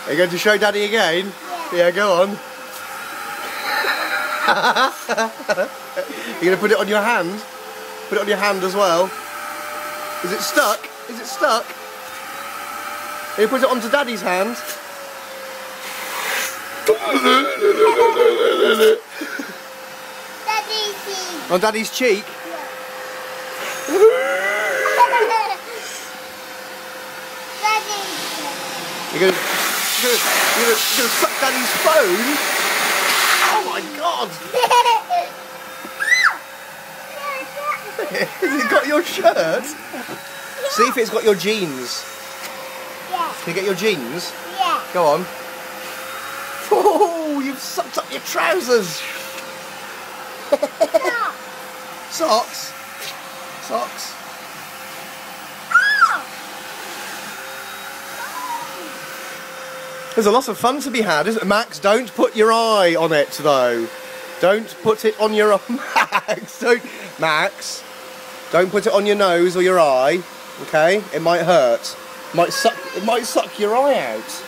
Are you going to show Daddy again? Yeah, go on. You're going to put it on your hand? Put it on your hand as well. Is it stuck? Is it stuck? You put it onto Daddy's hand. Daddy's cheek. On Daddy's cheek? You're gonna suck Daddy's phone? Oh my God! Has it got your shirt? See if it's got your jeans. Yeah. Can you get your jeans? Yeah. Go on. Oh, you've sucked up your trousers. Socks. Socks. There's a lot of fun to be had, isn't it? Max, don't put your eye on it, though. Don't put it on your Max, don't put it on your nose or your eye, okay? It might hurt. It might suck your eye out.